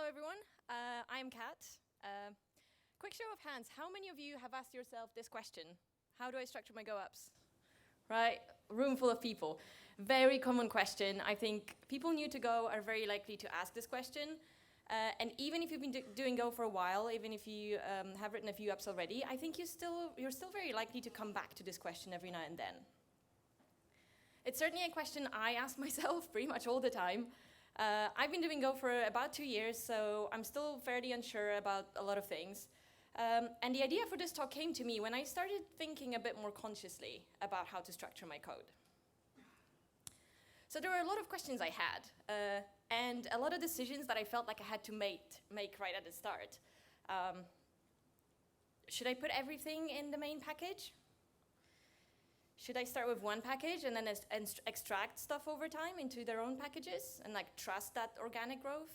Hello, everyone. I'm Kat. Quick show of hands. How many of you have asked yourself this question? How do I structure my go-ups? Right? Room full of people. Very common question. I think people new to Go are very likely to ask this question. And even if you've been doing Go for a while, even if you have written a few apps already, I think you're still very likely to come back to this question every now and then. It's certainly a question I ask myself pretty much all the time. I've been doing Go for about 2 years, so I'm still fairly unsure about a lot of things. And the idea for this talk came to me when I started thinking a bit more consciously about how to structure my code. So there were a lot of questions I had, and a lot of decisions that I felt like I had to make right at the start. Should I put everything in the main package? Should I start with one package and then extract stuff over time into their own packages and like trust that organic growth?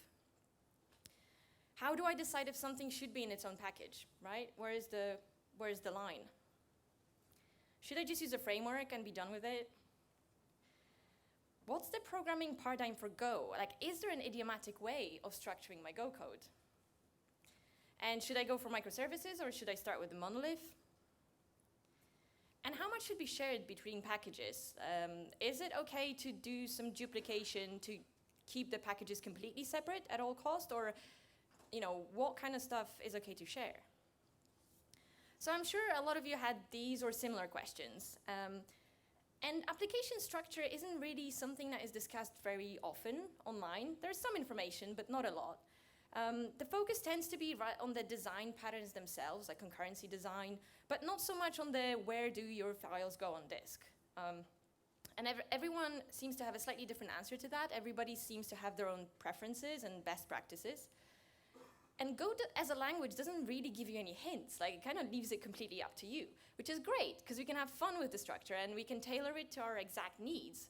How do I decide if something should be in its own package, right? Where is the line? Should I just use a framework and be done with it? What's the programming paradigm for Go? Like, is there an idiomatic way of structuring my Go code? And should I go for microservices or should I start with the monolith? And how much should be shared between packages? Is it okay to do some duplication to keep the packages completely separate at all cost? Or, what kind of stuff is okay to share? So I'm sure a lot of you had these or similar questions. And application structure isn't really something that is discussed very often online. There's some information, but not a lot. The focus tends to be right on the design patterns themselves, like concurrency design, but not so much on the where do your files go on disk. And everyone seems to have a slightly different answer to that. Everybody seems to have their own preferences and best practices. And Go as a language doesn't really give you any hints. Like, it kind of leaves it completely up to you, which is great, because we can have fun with the structure and we can tailor it to our exact needs.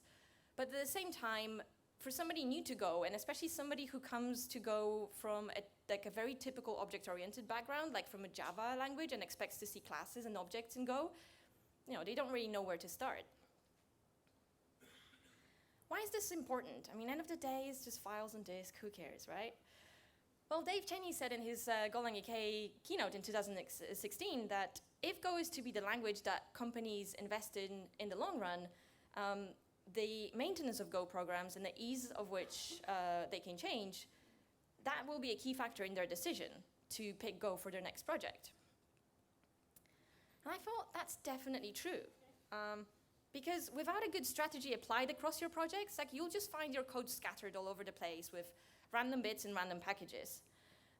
But at the same time, for somebody new to Go, and especially somebody who comes to Go from a very typical object-oriented background, like from a Java language, and expects to see classes and objects in Go, they don't really know where to start. Why is this important? I mean, end of the day, it's just files on disk. Who cares, right? Well, Dave Cheney said in his Golang EK keynote in 2016 that if Go is to be the language that companies invest in the long run, the maintenance of Go programs and the ease of which they can change, that will be a key factor in their decision to pick Go for their next project. And I thought that's definitely true. Because without a good strategy applied across your projects, like, you'll just find your code scattered all over the place with random bits and random packages.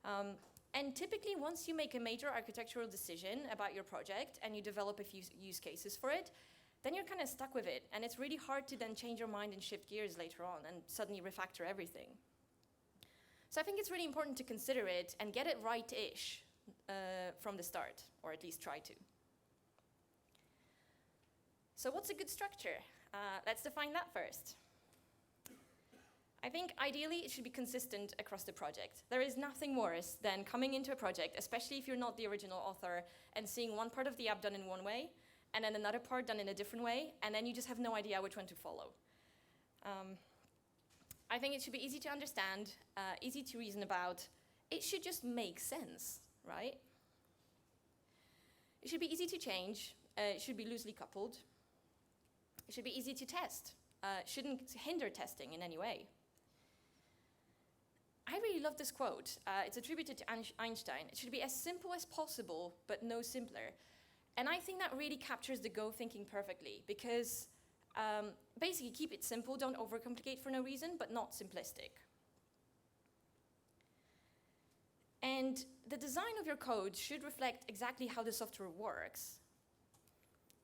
And typically, once you make a major architectural decision about your project and you develop a few use cases for it, then you're kind of stuck with it, and it's really hard to then change your mind and shift gears later on and suddenly refactor everything. So I think it's really important to consider it and get it right-ish from the start, or at least try to. So what's a good structure? Let's define that first. I think ideally it should be consistent across the project. There is nothing worse than coming into a project, especially if you're not the original author, and seeing one part of the app done in one way, and then another part done in a different way, and then you just have no idea which one to follow. I think it should be easy to understand, easy to reason about. It should just make sense, right? It should be easy to change. It should be loosely coupled. It should be easy to test. It shouldn't hinder testing in any way. I really love this quote. It's attributed to Einstein. It should be as simple as possible, but no simpler. And I think that really captures the Go thinking perfectly, because basically keep it simple, don't overcomplicate for no reason, but not simplistic. And the design of your code should reflect exactly how the software works.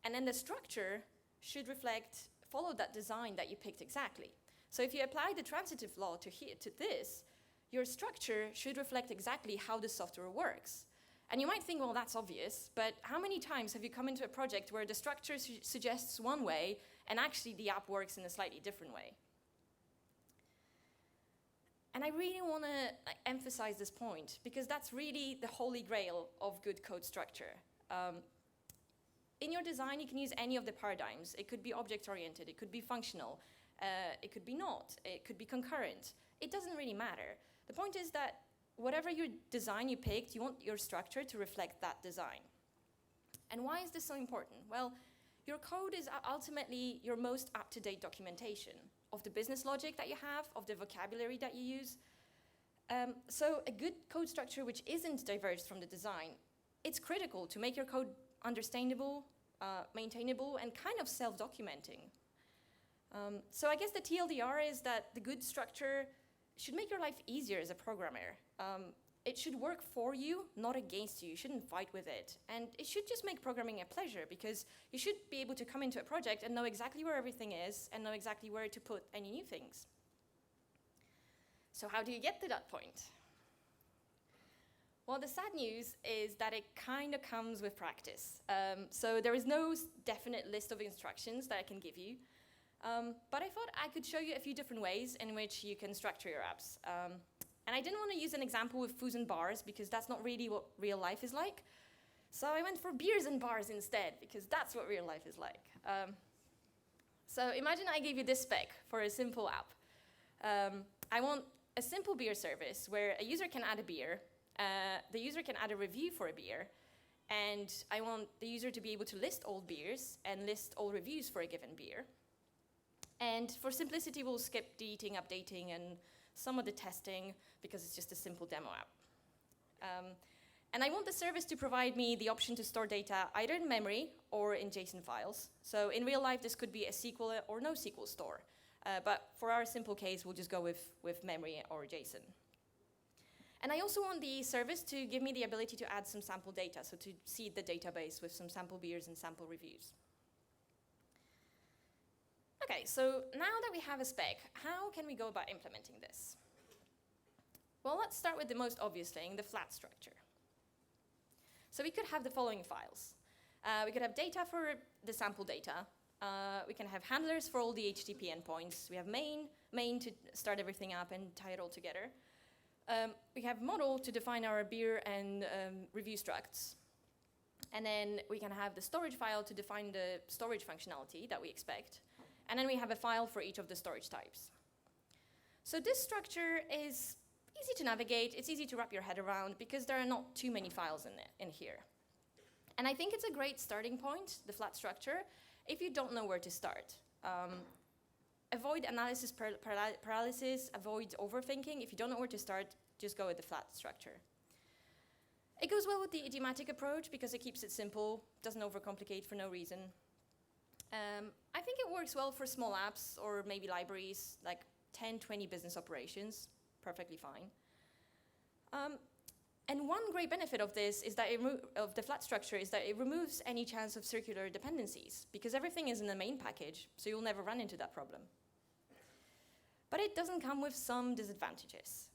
And then the structure should follow that design that you picked exactly. So if you apply the transitive law to this, your structure should reflect exactly how the software works. And you might think, well, that's obvious, but how many times have you come into a project where the structure suggests one way, and actually the app works in a slightly different way? And I really want to emphasize this point, because that's really the holy grail of good code structure. In your design, you can use any of the paradigms. It could be object-oriented, it could be functional, it could be not, it could be concurrent. It doesn't really matter. The point is that whatever your design you picked, you want your structure to reflect that design. And why is this so important? Well, your code is ultimately your most up-to-date documentation of the business logic that you have, of the vocabulary that you use. So a good code structure which isn't diverged from the design, it's critical to make your code understandable, maintainable, and kind of self-documenting. So I guess the TLDR is that the good structure should make your life easier as a programmer. It should work for you, not against you. You shouldn't fight with it. And it should just make programming a pleasure, because you should be able to come into a project and know exactly where everything is and know exactly where to put any new things. So how do you get to that point? Well, the sad news is that it kind of comes with practice. So there is no definite list of instructions that I can give you. But I thought I could show you a few different ways in which you can structure your apps. And I didn't want to use an example with foods and bars, because that's not really what real life is like. So I went for beers and bars instead, because that's what real life is like. So imagine I gave you this spec for a simple app. I want a simple beer service where a user can add a beer, the user can add a review for a beer, and I want the user to be able to list all beers and list all reviews for a given beer. And for simplicity, we'll skip deleting, updating, and some of the testing, because it's just a simple demo app. And I want the service to provide me the option to store data either in memory or in JSON files. So in real life, this could be a SQL or no SQL store. But for our simple case, we'll just go with memory or JSON. And I also want the service to give me the ability to add some sample data, so to seed the database with some sample beers and sample reviews. Okay, so now that we have a spec, how can we go about implementing this? Well, let's start with the most obvious thing, the flat structure. So we could have the following files. We could have data for the sample data. We can have handlers for all the HTTP endpoints. We have main to start everything up and tie it all together. We have model to define our beer and review structs. And then we can have the storage file to define the storage functionality that we expect. And then we have a file for each of the storage types. So this structure is easy to navigate. It's easy to wrap your head around, because there are not too many files in here. And I think it's a great starting point, the flat structure, if you don't know where to start. Avoid analysis paralysis, avoid overthinking. If you don't know where to start, just go with the flat structure. It goes well with the idiomatic approach, because it keeps it simple, doesn't overcomplicate for no reason. I think it works well for small apps or maybe libraries, like 10, 20 business operations, perfectly fine. And one great benefit of this is that of the flat structure is that it removes any chance of circular dependencies, because everything is in the main package, so you'll never run into that problem. But it doesn't come with some disadvantages.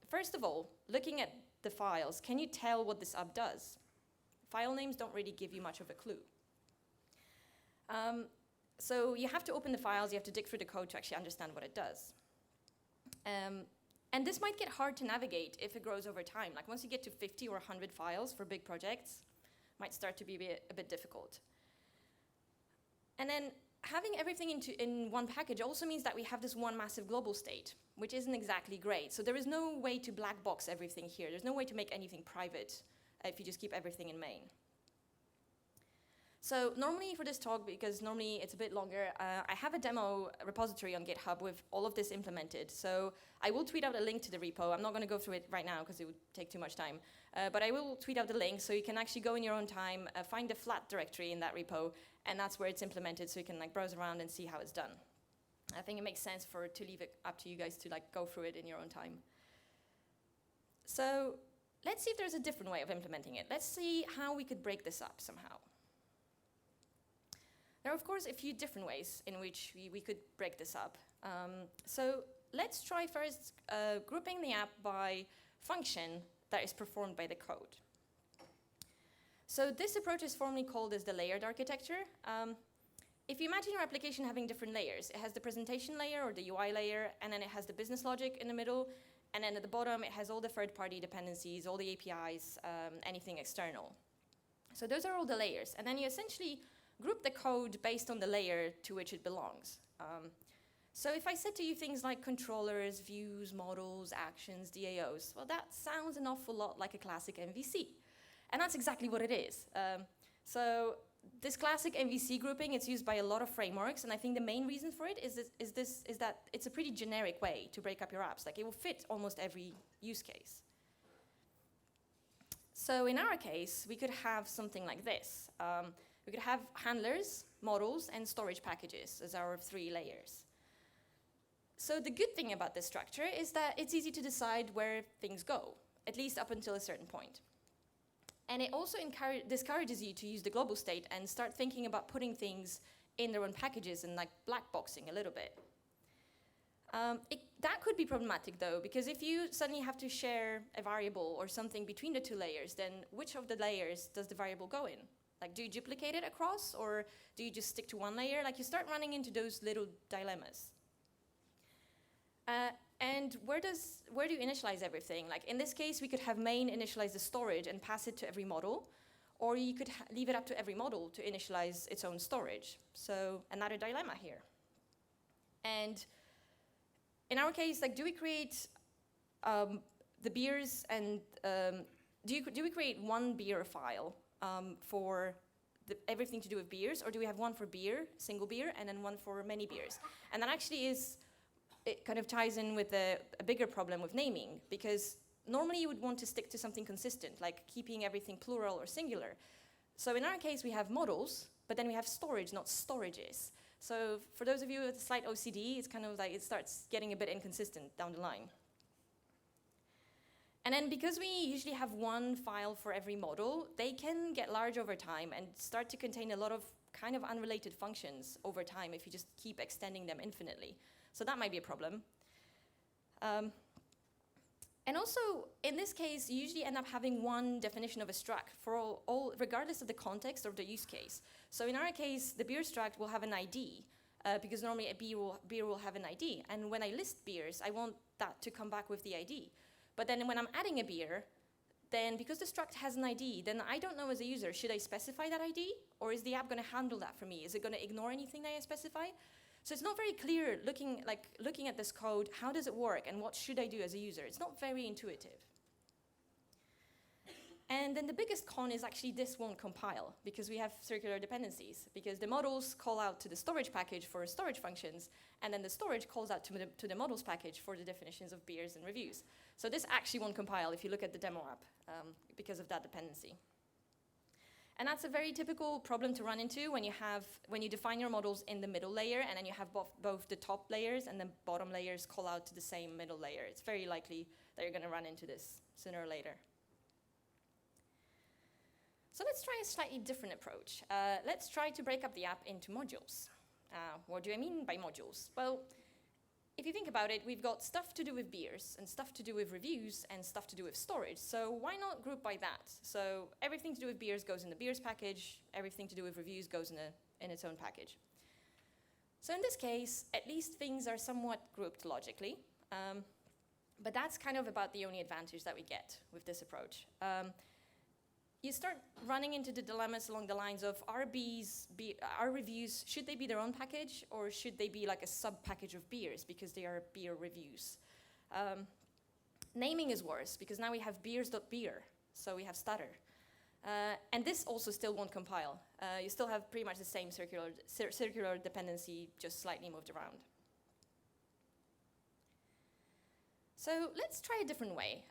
First of all, looking at the files, can you tell what this app does? File names don't really give you much of a clue. So you have to open the files, you have to dig through the code to actually understand what it does. And this might get hard to navigate if it grows over time. Like once you get to 50 or 100 files for big projects, it might start to be a bit difficult. And then having everything in one package also means that we have this one massive global state, which isn't exactly great. So there is no way to black box everything here. There's no way to make anything private if you just keep everything in main. So normally for this talk, because normally it's a bit longer, I have a demo repository on GitHub with all of this implemented. So I will tweet out a link to the repo. I'm not going to go through it right now because it would take too much time. But I will tweet out the link so you can actually go in your own time, find the flat directory in that repo, and that's where it's implemented, so you can like browse around and see how it's done. I think it makes sense to leave it up to you guys to like go through it in your own time. So let's see if there's a different way of implementing it. Let's see how we could break this up somehow. There are, of course, a few different ways in which we could break this up. So let's try first grouping the app by function that is performed by the code. So this approach is formally called as the layered architecture. If you imagine your application having different layers, it has the presentation layer or the UI layer, and then it has the business logic in the middle, and then at the bottom it has all the third-party dependencies, all the APIs, anything external. So those are all the layers, and then you essentially group the code based on the layer to which it belongs. So if I said to you things like controllers, views, models, actions, DAOs, well, that sounds an awful lot like a classic MVC. And that's exactly what it is. So this classic MVC grouping, it's used by a lot of frameworks, and I think the main reason for it is that it's a pretty generic way to break up your apps. Like, it will fit almost every use case. So in our case, we could have something like this. We could have handlers, models, and storage packages as our 3 layers. So the good thing about this structure is that it's easy to decide where things go, at least up until a certain point. And it also discourages you to use the global state and start thinking about putting things in their own packages and like black boxing a little bit. That could be problematic though, because if you suddenly have to share a variable or something between the 2 layers, then which of the layers does the variable go in? Like, do you duplicate it across, or do you just stick to 1 layer? Like, you start running into those little dilemmas. And where do you initialize everything? Like, in this case, we could have main initialize the storage and pass it to every model, or you could leave it up to every model to initialize its own storage. So another dilemma here. And in our case, like, do we create the beers and do we create 1 beer file for everything to do with beers, or do we have 1 for beer, single beer, and then 1 for many beers? And that actually it kind of ties in with a bigger problem with naming, because normally you would want to stick to something consistent, like keeping everything plural or singular. So in our case, we have models, but then we have storage, not storages. So for those of you with a slight OCD, it's kind of like it starts getting a bit inconsistent down the line. And then because we usually have 1 file for every model, they can get large over time and start to contain a lot of kind of unrelated functions over time if you just keep extending them infinitely. So that might be a problem. And also, in this case, you usually end up having 1 definition of a struct for all regardless of the context or the use case. So in our case, the beer struct will have an ID, because normally a beer will have an ID. And when I list beers, I want that to come back with the ID. But then when I'm adding a beer, then because the struct has an ID, then I don't know as a user, should I specify that ID? Or is the app going to handle that for me? Is it going to ignore anything that I specify? So it's not very clear, looking at this code, how does it work and what should I do as a user? It's not very intuitive. And then the biggest con is actually this won't compile because we have circular dependencies, because the models call out to the storage package for storage functions, and then the storage calls out to the models package for the definitions of beers and reviews. So this actually won't compile if you look at the demo app because of that dependency. And that's a very typical problem to run into when you define your models in the middle layer, and then you have both the top layers and the bottom layers call out to the same middle layer. It's very likely that you're going to run into this sooner or later. So let's try a slightly different approach. Let's try to break up the app into modules. What do I mean by modules? Well, if you think about it, we've got stuff to do with beers and stuff to do with reviews and stuff to do with storage. So why not group by that? So everything to do with beers goes in the beers package. Everything to do with reviews goes in its own package. So in this case, at least things are somewhat grouped logically. But that's kind of about the only advantage that we get with this approach. You start running into the dilemmas along the lines of are reviews, should they be their own package, or should they be like a sub-package of beers because they are beer reviews? Naming is worse because now we have beers.beer, so we have stutter. And this also still won't compile. You still have pretty much the same circular dependency, just slightly moved around. So let's try a different way.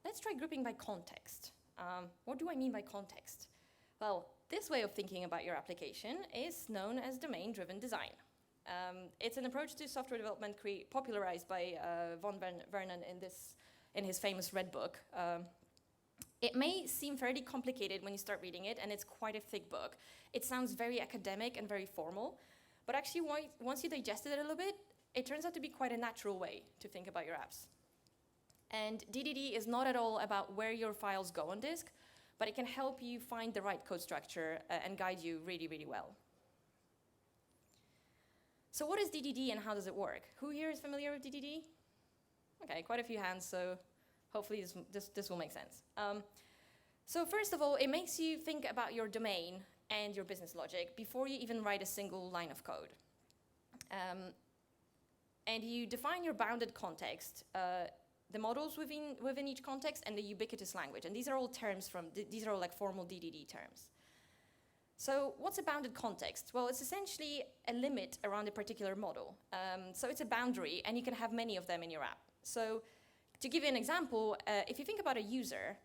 Let's try grouping by context. What do I mean by context? Well, this way of thinking about your application is known as domain-driven design. It's an approach to software development popularized by von Vernon in his famous Red Book. It may seem fairly complicated when you start reading it, and it's quite a thick book. It sounds very academic and very formal, but actually once you digest it a little bit, it turns out to be quite a natural way to think about your apps. And DDD is not at all about where your files go on disk, but it can help you find the right code structure and guide you really, really well. So what is DDD and how does it work? Who here is familiar with DDD? Okay, quite a few hands, so hopefully this will make sense. So first of all, it makes you think about your domain and your business logic before you even write a single line of code. And you define your bounded context, the models within each context, and the ubiquitous language. And these are all terms these are all like formal DDD terms. So what's a bounded context? Well, it's essentially a limit around a particular model. So it's a boundary, and you can have many of them in your app. So to give you an example, if you think about a user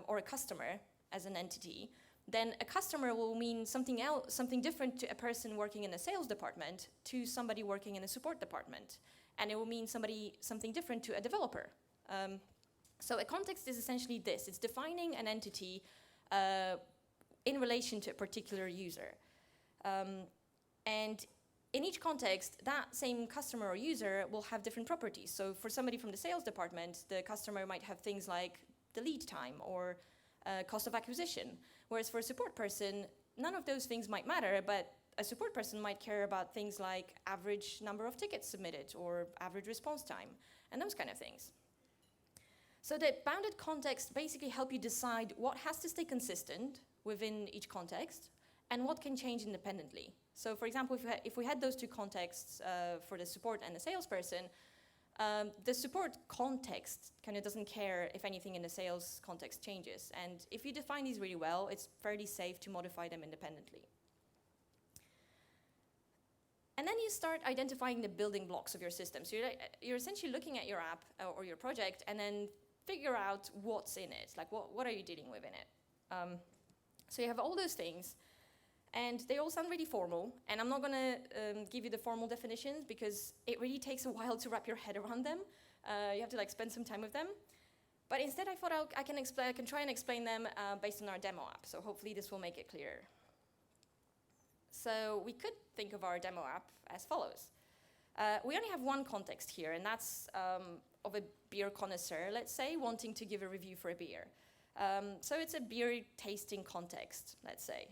or a customer as an entity, then a customer will mean something else, something different to a person working in a sales department to somebody working in a support department. And it will mean something different to a developer. So a context is essentially this. It's defining an entity in relation to a particular user. And in each context, that same customer or user will have different properties. So for somebody from the sales department, the customer might have things like the lead time or cost of acquisition. Whereas for a support person, none of those things might matter, but a support person might care about things like average number of tickets submitted or average response time and those kind of things. So the bounded context basically help you decide what has to stay consistent within each context and what can change independently. So for example, if we had those two contexts for the support and the salesperson, the support context kind of doesn't care if anything in the sales context changes. And if you define these really well, it's fairly safe to modify them independently. And then you start identifying the building blocks of your system. So you're essentially looking at your app or your project and then figure out what's in it. Like what are you dealing with in it? So you have all those things. And they all sound really formal, and I'm not going to give you the formal definitions because it really takes a while to wrap your head around them. You have to like spend some time with them. But instead, I thought I can try and explain them based on our demo app. So hopefully this will make it clearer. So we could think of our demo app as follows. We only have one context here, and that's of a beer connoisseur, let's say, wanting to give a review for a beer. So it's a beer tasting context, let's say.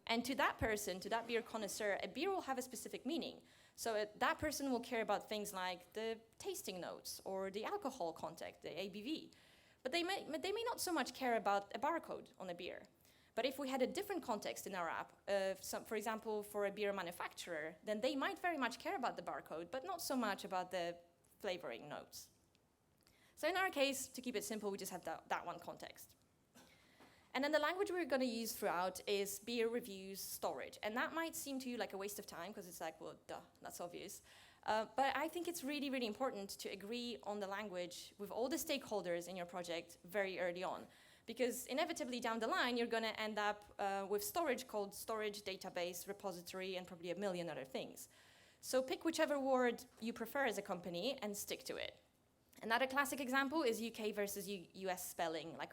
And to that person, to that beer connoisseur, a beer will have a specific meaning. So that person will care about things like the tasting notes or the alcohol content, the ABV. But they may not so much care about a barcode on a beer. But if we had a different context in our app, for example, for a beer manufacturer, then they might very much care about the barcode, but not so much about the flavoring notes. So in our case, to keep it simple, we just have that one context. And then the language we're going to use throughout is beer reviews storage. And that might seem to you like a waste of time, because it's like, well, duh, that's obvious. But I think it's really, really important to agree on the language with all the stakeholders in your project very early on. Because inevitably down the line, you're going to end up with storage called storage, database, repository, and probably a million other things. So pick whichever word you prefer as a company and stick to it. Another classic example is UK versus US spelling. Like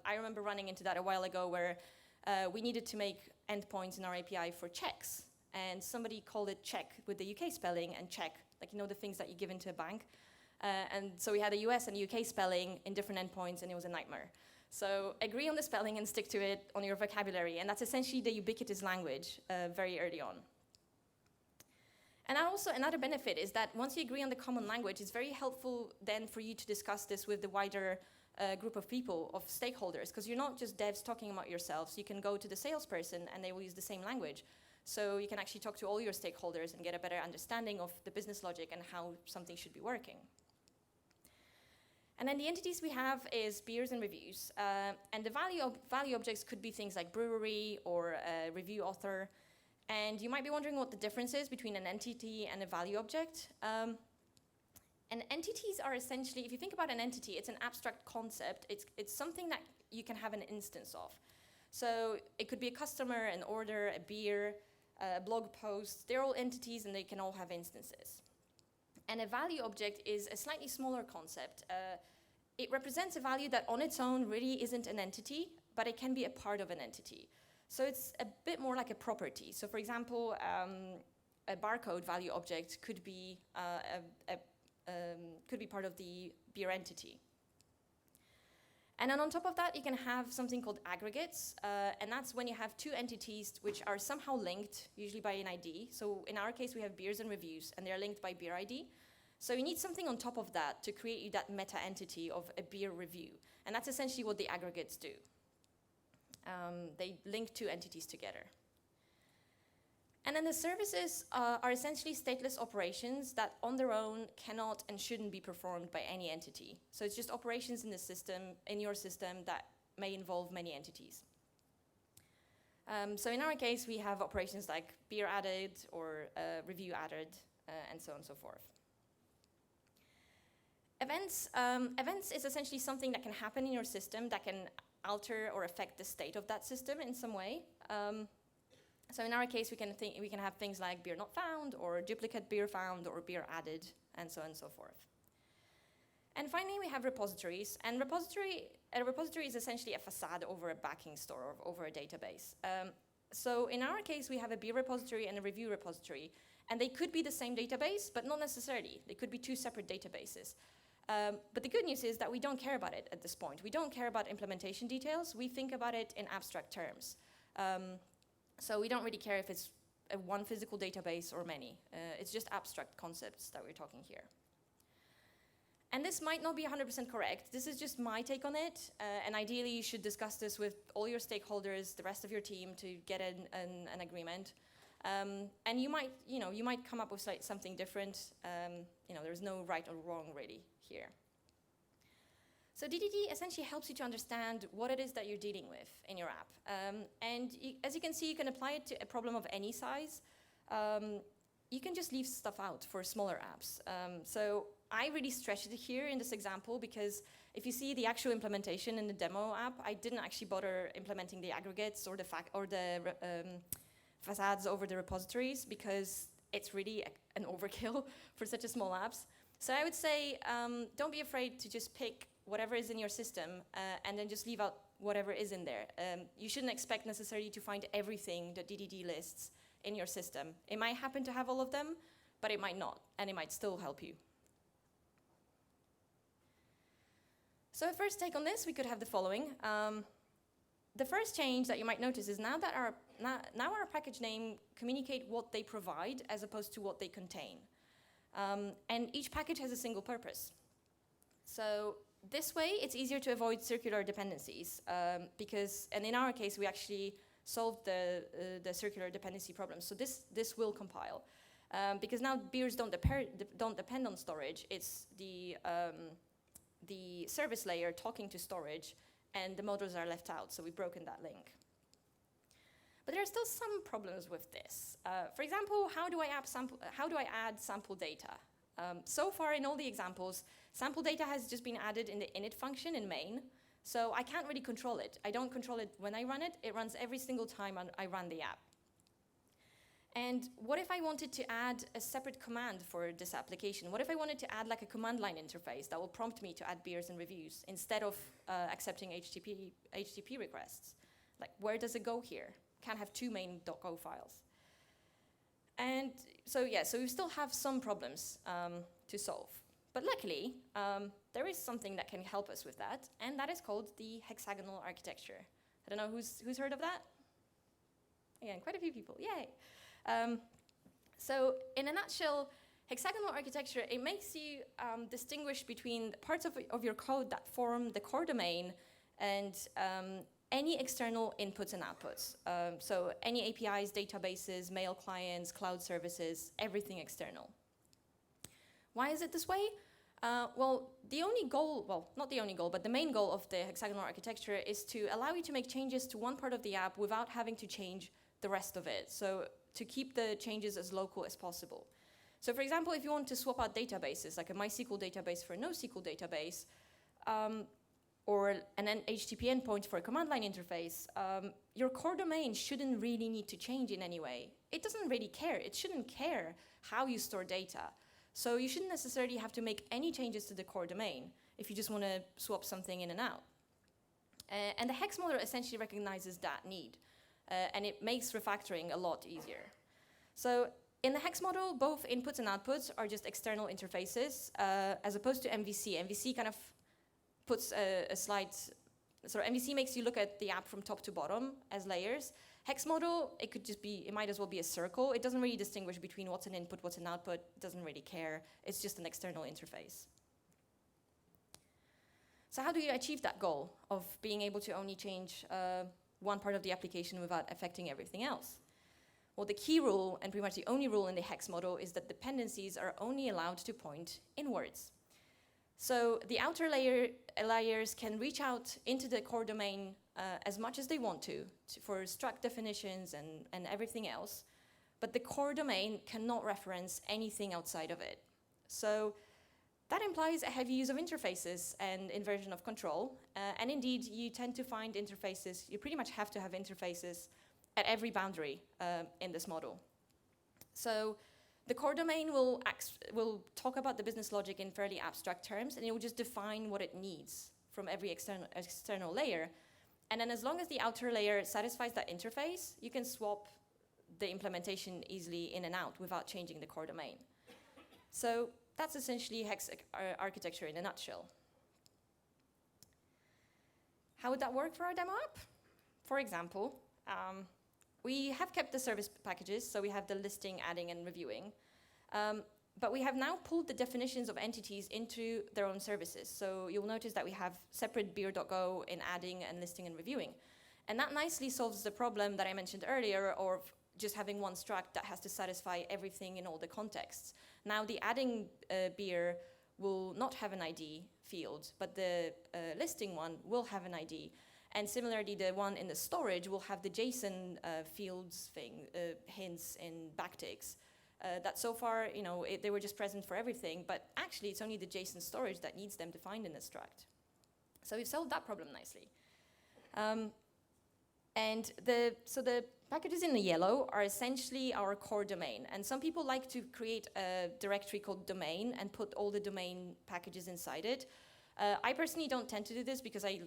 I remember running into that a while ago where we needed to make endpoints in our API for checks. And somebody called it check with the UK spelling and check, like the things that you give into a bank. And so we had a US and UK spelling in different endpoints, and it was a nightmare. So agree on the spelling and stick to it on your vocabulary. And that's essentially the ubiquitous language very early on. And also another benefit is that once you agree on the common language, it's very helpful then for you to discuss this with the wider group of people, of stakeholders, because you're not just devs talking about yourselves. You can go to the salesperson and they will use the same language. So you can actually talk to all your stakeholders and get a better understanding of the business logic and how something should be working. And then the entities we have is beers and reviews. And the value objects could be things like brewery or review author. And you might be wondering what the difference is between an entity and a value object. And entities are essentially, if you think about an entity, it's an abstract concept. It's something that you can have an instance of. So it could be a customer, an order, a beer, a blog post. They're all entities and they can all have instances. And a value object is a slightly smaller concept. It represents a value that on its own really isn't an entity, but it can be a part of an entity. So it's a bit more like a property. So for example, a barcode value object could be part of the beer entity. And then on top of that, you can have something called aggregates, and that's when you have two entities which are somehow linked, usually by an ID. So in our case, we have beers and reviews, and they're linked by beer ID. So you need something on top of that to create you that meta entity of a beer review. And that's essentially what the aggregates do. They link two entities together. And then the services are essentially stateless operations that on their own cannot and shouldn't be performed by any entity. So it's just operations in the system, in your system, that may involve many entities. So in our case, we have operations like beer added or review added, and so on and so forth. Events is essentially something that can happen in your system that can alter or affect the state of that system in some way. So in our case, we can have things like beer not found, or duplicate beer found, or beer added, and so on and so forth. And finally, we have repositories. And a repository is essentially a facade over a backing store or over a database. So in our case, we have a beer repository and a review repository. And they could be the same database, but not necessarily. They could be two separate databases. But the good news is that we don't care about it at this point. We don't care about implementation details. We think about it in abstract terms. So we don't really care if it's one physical database or many. It's just abstract concepts that we're talking here. And this might not be 100% correct. This is just my take on it. And ideally, you should discuss this with all your stakeholders, the rest of your team, to get an agreement. And you might come up with something different. There's no right or wrong really here. So DDD essentially helps you to understand what it is that you're dealing with in your app. As you can see, you can apply it to a problem of any size. You can just leave stuff out for smaller apps. So I really stretched it here in this example because if you see the actual implementation in the demo app, I didn't actually bother implementing the aggregates or the facades over the repositories because it's really an overkill for such a small apps. So I would say don't be afraid to just pick whatever is in your system and then just leave out whatever is in there. You shouldn't expect necessarily to find everything that DDD lists in your system. It might happen to have all of them, but it might not, and it might still help you. So a first take on this, we could have the following. The first change that you might notice is now our package name communicate what they provide as opposed to what they contain. And each package has a single purpose. So this way, it's easier to avoid circular dependencies and in our case, we actually solved the circular dependency problem. So this will compile because now beers don't depend on storage. It's the service layer talking to storage, and the modules are left out. So we've broken that link. But there are still some problems with this. For example, how do I add sample data? So far in all the examples, sample data has just been added in the init function in main, so I can't really control it. I don't control it when I run it. It runs every single time I run the app. And what if I wanted to add a separate command for this application? What if I wanted to add like a command line interface that will prompt me to add beers and reviews instead of accepting HTTP requests? Like, where does it go here? Can't have two main.go files. And so we still have some problems to solve. But luckily, there is something that can help us with that, and that is called the hexagonal architecture. I don't know who's heard of that? Again, quite a few people, yay. So in a nutshell, hexagonal architecture, it makes you distinguish between parts of your code that form the core domain and any external inputs and outputs. So any APIs, databases, mail clients, cloud services, everything external. Why is it this way? Well, the only goal, well, not the only goal, but the main goal of the hexagonal architecture is to allow you to make changes to one part of the app without having to change the rest of it. So to keep the changes as local as possible. So for example, if you want to swap out databases, like a MySQL database for a NoSQL database, or an HTTP endpoint for a command line interface, your core domain shouldn't really need to change in any way. It doesn't really care. It shouldn't care how you store data. So you shouldn't necessarily have to make any changes to the core domain if you just want to swap something in and out. And the hex model essentially recognizes that need, and it makes refactoring a lot easier. So in the hex model, both inputs and outputs are just external interfaces, as opposed to MVC. MVC kind of puts a slide, so MVC makes you look at the app from top to bottom as layers. Hex model, it might as well be a circle. It doesn't really distinguish between what's an input, what's an output. It doesn't really care. It's just an external interface. So how do you achieve that goal of being able to only change one part of the application without affecting everything else? Well, the key rule, and pretty much the only rule in the hex model, is that dependencies are only allowed to point inwards. So the outer layers can reach out into the core domain as much as they want to for struct definitions and everything else, but the core domain cannot reference anything outside of it. So that implies a heavy use of interfaces and inversion of control, and indeed you tend to find interfaces, you pretty much have to have interfaces at every boundary in this model. So the core domain will talk about the business logic in fairly abstract terms, and it will just define what it needs from every external layer. And then as long as the outer layer satisfies that interface, you can swap the implementation easily in and out without changing the core domain. So that's essentially hex architecture in a nutshell. How would that work for our demo app? For example, we have kept the service packages, so we have the listing, adding, and reviewing. But we have now pulled the definitions of entities into their own services. So you'll notice that we have separate beer.go in adding and listing and reviewing. And that nicely solves the problem that I mentioned earlier of just having one struct that has to satisfy everything in all the contexts. Now the adding beer will not have an ID field, but the listing one will have an ID. And similarly, the one in the storage will have the JSON fields hints in backticks. That so far, they were just present for everything, but actually it's only the JSON storage that needs them defined in the struct. So we've solved that problem nicely. So the packages in the yellow are essentially our core domain. And some people like to create a directory called domain and put all the domain packages inside it. I personally don't tend to do this because I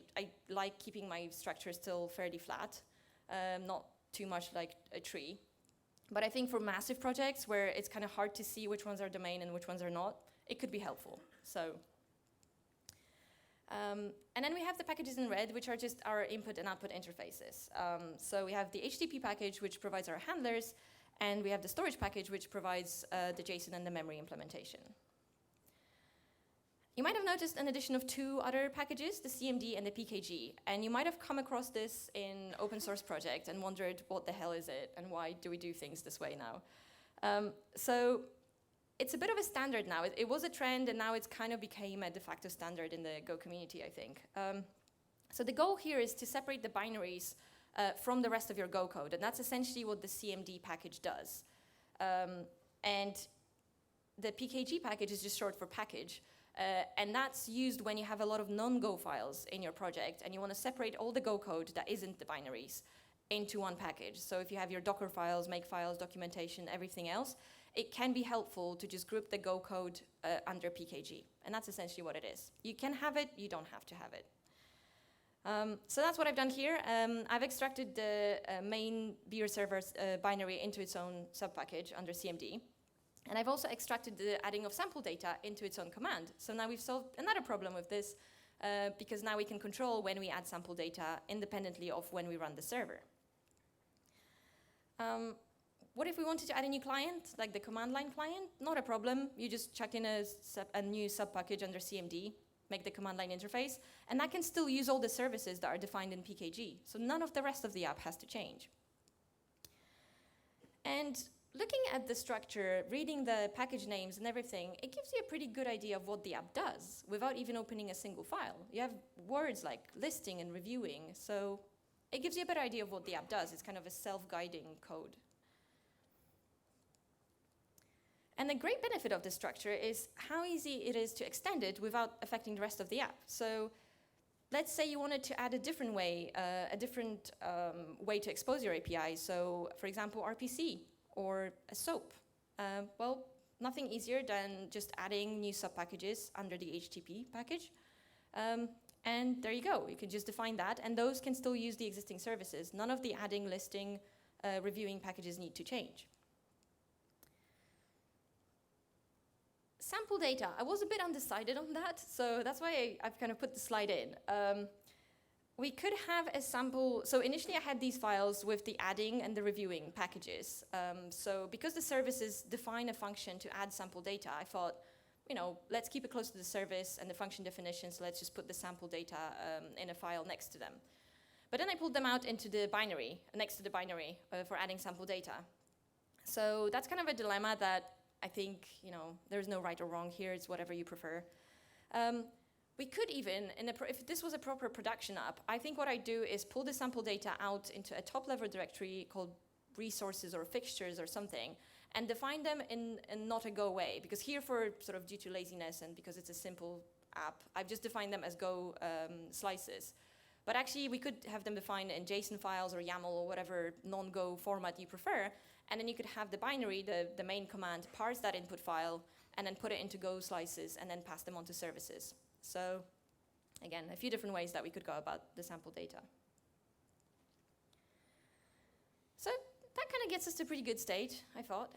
like keeping my structure still fairly flat, not too much like a tree. But I think for massive projects where it's kind of hard to see which ones are domain and which ones are not, it could be helpful. So, and then we have the packages in red, which are just our input and output interfaces. So we have the HTTP package, which provides our handlers, and we have the storage package, which provides the JSON and the memory implementation. You might have noticed an addition of two other packages, the CMD and the PKG, and you might have come across this in open source project and wondered what the hell is it and why do we do things this way now? So it's a bit of a standard now. It was a trend and now it's kind of became a de facto standard in the Go community, I think. So the goal here is to separate the binaries from the rest of your Go code, and that's essentially what the CMD package does. And the PKG package is just short for package. And that's used when you have a lot of non-Go files in your project and you want to separate all the Go code that isn't the binaries into one package. So if you have your Docker files, make files, documentation, everything else, it can be helpful to just group the Go code under PKG. And that's essentially what it is. You can have it, you don't have to have it. So that's what I've done here. I've extracted the main beer server's binary into its own subpackage under CMD. And I've also extracted the adding of sample data into its own command. So now we've solved another problem with this, because now we can control when we add sample data independently of when we run the server. What if we wanted to add a new client, like the command line client? Not a problem. You just chuck in a new subpackage under CMD, make the command line interface, and that can still use all the services that are defined in PKG. So none of the rest of the app has to change. And looking at the structure, reading the package names and everything, it gives you a pretty good idea of what the app does without even opening a single file. You have words like listing and reviewing, so it gives you a better idea of what the app does. It's kind of a self-guiding code. And the great benefit of this structure is how easy it is to extend it without affecting the rest of the app. So let's say you wanted to add a different way to expose your API. So for example, RPC. Or a SOAP. Well, nothing easier than just adding new subpackages under the HTTP package. And there you go. You can just define that, and those can still use the existing services. None of the adding, listing, reviewing packages need to change. Sample data. I was a bit undecided on that, so that's why I've kind of put the slide in. We could have a sample, so initially I had these files with the adding and the reviewing packages. So because the services define a function to add sample data, I thought, let's keep it close to the service and the function definition, so let's just put the sample data in a file next to them. But then I pulled them out into the binary, next to the binary for adding sample data. So that's kind of a dilemma that I think, there's no right or wrong here. It's whatever you prefer. We could even, if this was a proper production app, I think what I do is pull the sample data out into a top-level directory called resources or fixtures or something, and define them in not a Go way. Because here, for sort of due to laziness and because it's a simple app, I've just defined them as Go slices. But actually, we could have them defined in JSON files or YAML or whatever non-Go format you prefer, and then you could have the binary, the main command, parse that input file, and then put it into Go slices, and then pass them on to services. So again, a few different ways that we could go about the sample data. So that kind of gets us to a pretty good state, I thought.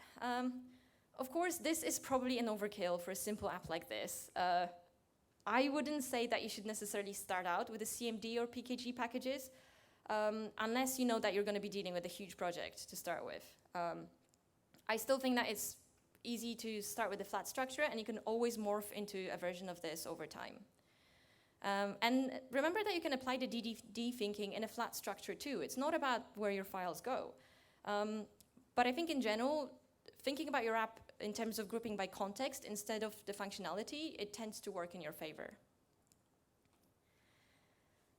Of course, this is probably an overkill for a simple app like this. I wouldn't say that you should necessarily start out with the CMD or PKG packages, unless you know that you're going to be dealing with a huge project to start with. I still think that it's easy to start with a flat structure, and you can always morph into a version of this over time. And remember that you can apply the DD thinking in a flat structure too. It's not about where your files go. But I think in general, thinking about your app in terms of grouping by context instead of the functionality, it tends to work in your favor.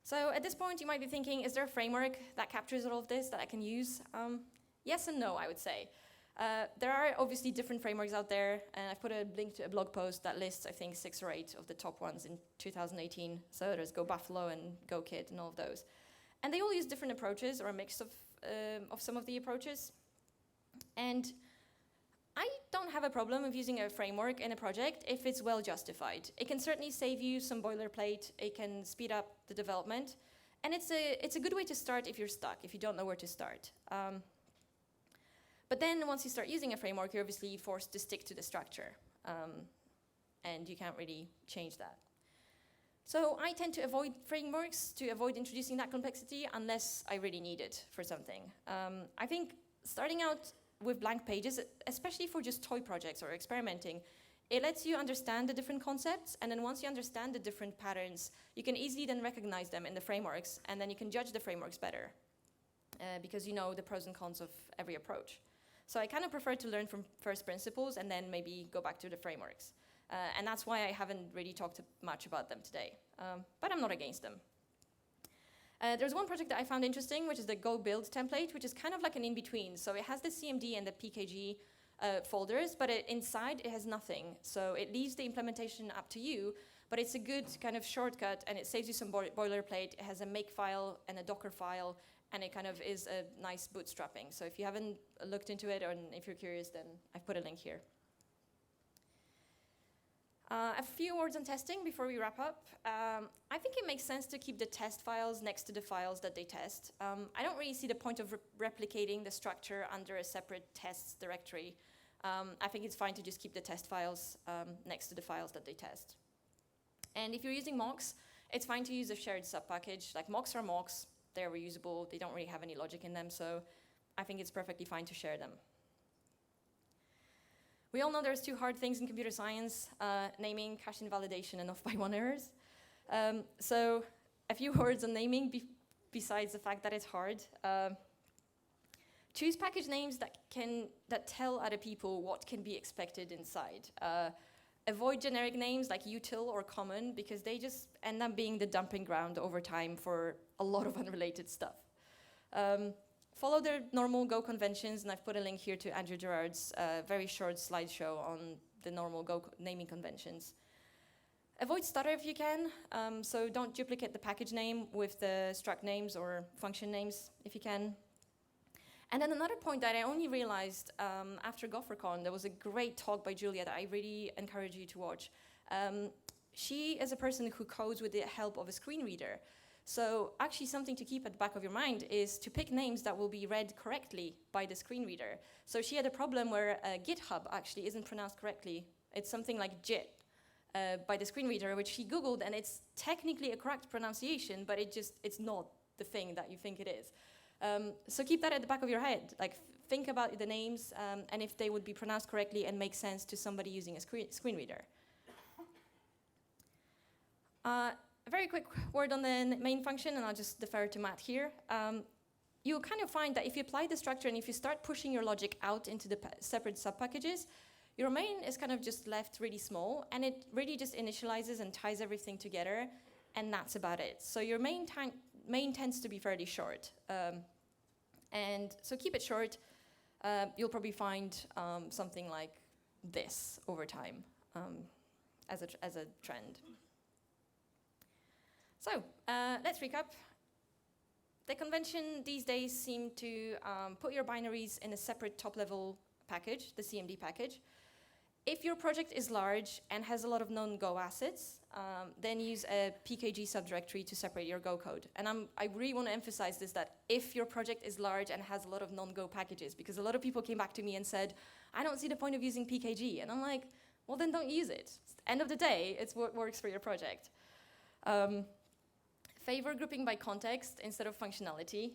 So at this point, you might be thinking, is there a framework that captures all of this that I can use? Yes and no, I would say. There are obviously different frameworks out there, and I've put a link to a blog post that lists, I think, 6 or 8 of the top ones in 2018. So there's Go Buffalo and Go Kit and all of those. And they all use different approaches, or a mix of some of the approaches. And I don't have a problem with using a framework in a project if it's well justified. It can certainly save you some boilerplate. It can speed up the development. And it's a good way to start if you're stuck, if you don't know where to start. But then once you start using a framework, you're obviously forced to stick to the structure. And you can't really change that. So I tend to avoid frameworks to avoid introducing that complexity unless I really need it for something. I think starting out with blank pages, especially for just toy projects or experimenting, it lets you understand the different concepts, and then once you understand the different patterns, you can easily then recognize them in the frameworks, and then you can judge the frameworks better because you know the pros and cons of every approach. So I kind of prefer to learn from first principles and then maybe go back to the frameworks. And that's why I haven't really talked much about them today, but I'm not against them. There's one project that I found interesting, which is the Go Build template, which is kind of like an in-between. So it has the CMD and the PKG folders, but inside it has nothing. So it leaves the implementation up to you, but it's a good kind of shortcut, and it saves you some boilerplate. It has a make file and a Docker file, and it kind of is a nice bootstrapping. So if you haven't looked into it, or if you're curious, then I've put a link here. A few words on testing before we wrap up. I think it makes sense to keep the test files next to the files that they test. I don't really see the point of replicating the structure under a separate tests directory. I think it's fine to just keep the test files next to the files that they test. And if you're using mocks, it's fine to use a shared subpackage. Like mocks are mocks, they're reusable, they don't really have any logic in them, so I think it's perfectly fine to share them. We all know there's 2 hard things in computer science, naming, cache invalidation, and off-by-1 errors. So a few words on naming besides the fact that it's hard. Choose package names that tell other people what can be expected inside. Avoid generic names like util or common, because they just end up being the dumping ground over time for a lot of unrelated stuff. Follow their normal Go conventions, and I've put a link here to Andrew Gerard's very short slideshow on the normal Go naming conventions. Avoid stutter if you can, so don't duplicate the package name with the struct names or function names if you can. And then another point that I only realized after GopherCon, there was a great talk by Julia that I really encourage you to watch. She is a person who codes with the help of a screen reader. So actually something to keep at the back of your mind is to pick names that will be read correctly by the screen reader. So she had a problem where GitHub actually isn't pronounced correctly. It's something like JIT by the screen reader, which she Googled, and it's technically a correct pronunciation, but it's not the thing that you think it is. So keep that at the back of your head. Like, think about the names and if they would be pronounced correctly and make sense to somebody using a screen reader. A very quick word on the main function, and I'll just defer to Matt here. you'll kind of find that if you apply the structure and if you start pushing your logic out into the separate sub-packages, your main is kind of just left really small, and it really just initializes and ties everything together, and that's about it. So your main tends to be fairly short. And so keep it short. You'll probably find something like this over time as a trend. So let's recap. The convention these days seem to put your binaries in a separate top-level package, the CMD package. If your project is large and has a lot of known Go assets, then use a PKG subdirectory to separate your Go code. And I really want to emphasize this, that if your project is large and has a lot of non-Go packages, because a lot of people came back to me and said, I don't see the point of using PKG. And I'm like, well, then don't use it. End of the day, it's what works for your project. Favor grouping by context instead of functionality,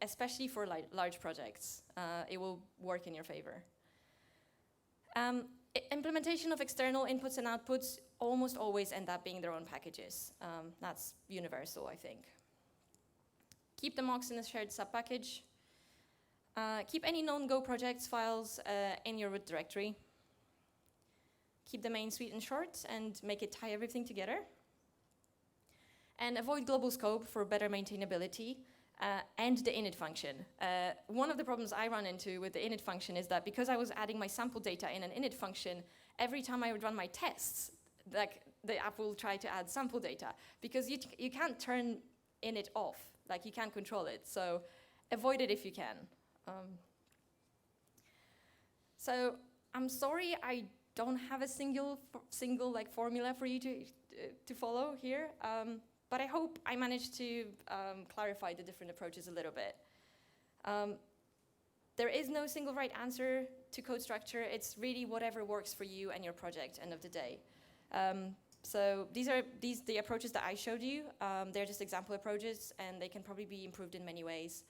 especially for large projects. It will work in your favor. Implementation of external inputs and outputs almost always end up being their own packages. That's universal, I think. Keep the mocks in a shared subpackage. Keep any known Go projects files in your root directory. Keep the main sweet and short and make it tie everything together. And avoid global scope for better maintainability. And the init function. One of the problems I run into with the init function is that because I was adding my sample data in an init function, every time I would run my tests, like the app will try to add sample data, because you can't turn init off, like you can't control it. So avoid it if you can. So I'm sorry I don't have a single like formula for you to follow here. But I hope I managed to clarify the different approaches a little bit. There is no single right answer to code structure. It's really whatever works for you and your project, end of the day. So these are the approaches that I showed you. They're just example approaches, and they can probably be improved in many ways.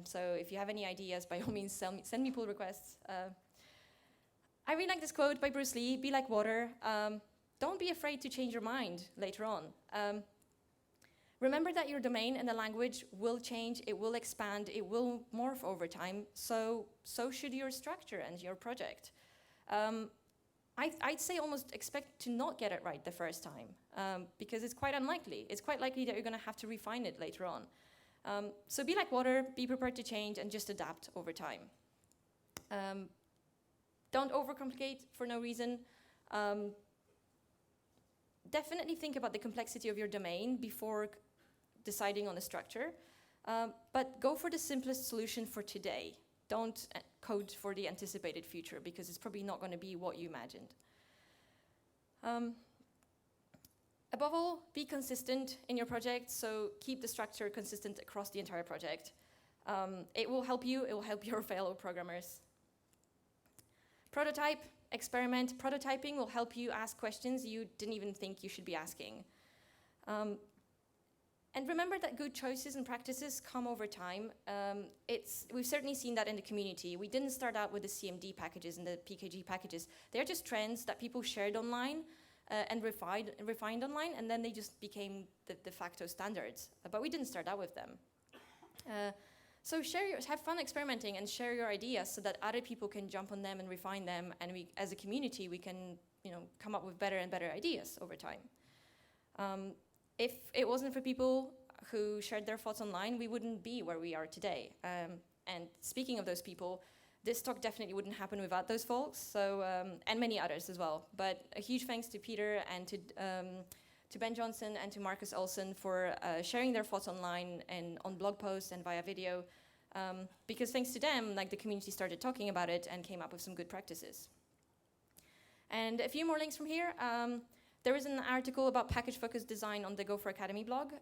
So if you have any ideas, by all means, send me pull requests. I really like this quote by Bruce Lee, be like water. Don't be afraid to change your mind later on. Remember that your domain and the language will change, it will expand, it will morph over time, so should your structure and your project. I'd say almost expect to not get it right the first time, because it's quite unlikely. It's quite likely that you're going to have to refine it later on. So be like water, be prepared to change, and just adapt over time. Don't overcomplicate for no reason. Definitely think about the complexity of your domain before deciding on a structure, but go for the simplest solution for today. Don't code for the anticipated future, because it's probably not going to be what you imagined. Above all, be consistent in your project, so keep the structure consistent across the entire project. It will help you, it will help your fellow programmers. Prototype, experiment. Prototyping will help you ask questions you didn't even think you should be asking. And remember that good choices and practices come over time. We've certainly seen that in the community. We didn't start out with the CMD packages and the PKG packages. They're just trends that people shared online and refined online, and then they just became the de facto standards. But we didn't start out with them. So have fun experimenting and share your ideas so that other people can jump on them and refine them, and we, as a community, we can come up with better and better ideas over time. If it wasn't for people who shared their thoughts online, we wouldn't be where we are today. And speaking of those people, this talk definitely wouldn't happen without those folks, so, and many others as well. But a huge thanks to Peter and to Ben Johnson and to Marcus Olsen for sharing their thoughts online and on blog posts and via video, because thanks to them, like, the community started talking about it and came up with some good practices. And a few more links from here. There is an article about package-focused design on the Gopher Academy blog.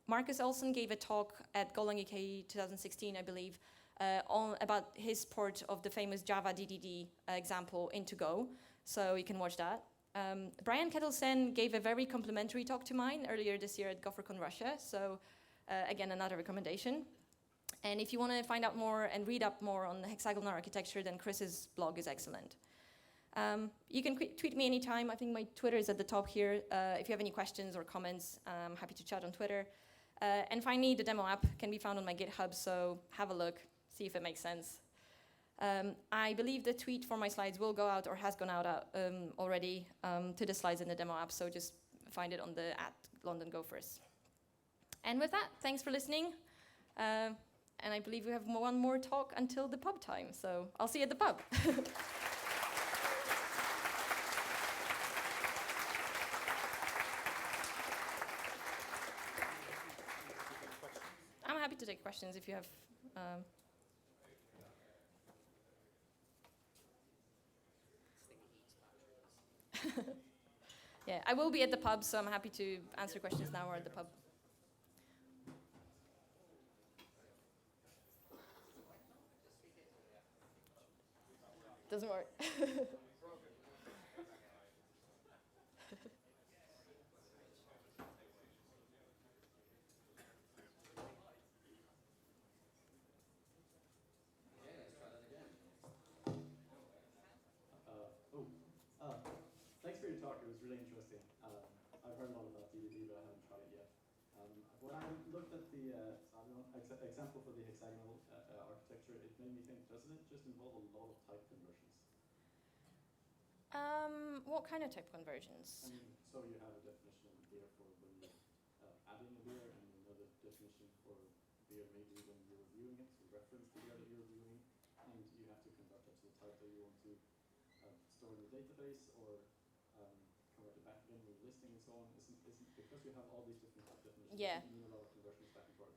Marcus Olsen gave a talk at GoLangUK 2016, I believe, about his port of the famous Java DDD example into Go, so you can watch that. Brian Kettleson gave a very complimentary talk to mine earlier this year at GopherCon Russia, so again, another recommendation. And if you want to find out more and read up more on the hexagonal architecture, then Chris's blog is excellent. You can tweet me anytime. I think my Twitter is at the top here. If you have any questions or comments, I'm happy to chat on Twitter. And finally, the demo app can be found on my GitHub, so have a look, see if it makes sense. I believe the tweet for my slides will go out or has gone out already to the slides in the demo app, so just find it on the @LondonGophers. And with that, thanks for listening. And I believe we have one more talk until the pub time, so I'll see you at the pub. I'm happy to take questions if you have. Yeah, I will be at the pub, so I'm happy to answer questions now or at the pub. Doesn't work. Thanks for your talk. It was really interesting. I've heard a lot about DDD, but I haven't tried it yet. When I looked at the example for the hexagonal architecture, it made me think, doesn't it just involve a lot of type conversions? What kind of type conversions? I mean, so you have a definition of beer for when you're adding a beer, and another definition for beer maybe when you're reviewing it, to reference the beer that you're reviewing, and you have to convert that to the type that you want to store in the database, or convert it back again with listing and so on. Isn't because you have all these different type definitions, Yeah. you need a lot of conversions back and forth.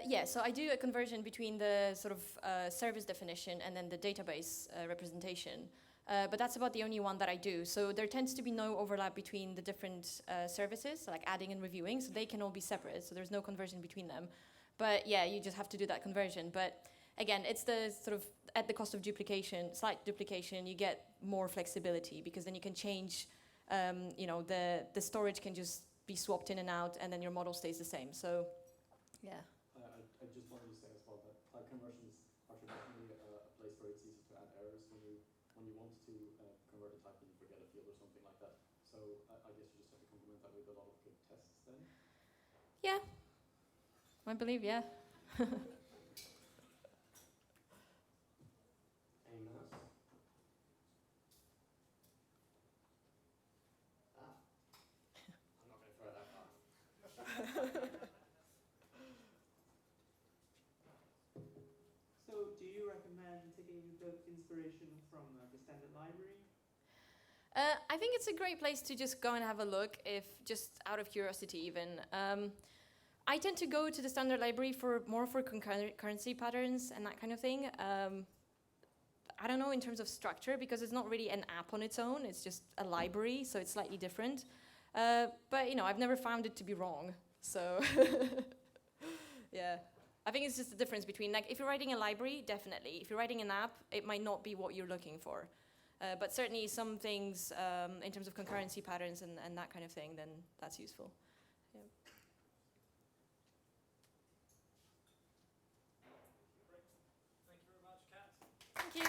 Yeah, so I do a conversion between the sort of service definition and then the database representation. But that's about the only one that I do. So there tends to be no overlap between the different services, like adding and reviewing, so they can all be separate, so there's no conversion between them. But yeah, you just have to do that conversion. But again, it's the sort of, at the cost of duplication, slight duplication, you get more flexibility, because then you can change, the storage can just be swapped in and out, and then your model stays the same. So, yeah. I just wanted to say as well that type conversions are traditionally a place where it's easy to add errors when you want to convert a type and you forget a field or something like that. So I guess you just have to complement that with a lot of good tests then. Yeah, I believe, yeah. Anyone else? I'm not going to throw that far. So, do you recommend taking the inspiration from the standard library? I think it's a great place to just go and have a look, if just out of curiosity even. I tend to go to the standard library more for concurrency patterns and that kind of thing. I don't know in terms of structure, because it's not really an app on its own, it's just a library, so it's slightly different. But I've never found it to be wrong, so yeah. I think it's just the difference between, like, if you're writing a library, definitely. If you're writing an app, it might not be what you're looking for. But certainly some things in terms of concurrency patterns and that kind of thing, then that's useful. Yeah. Thank you very much, Kat. Thank you.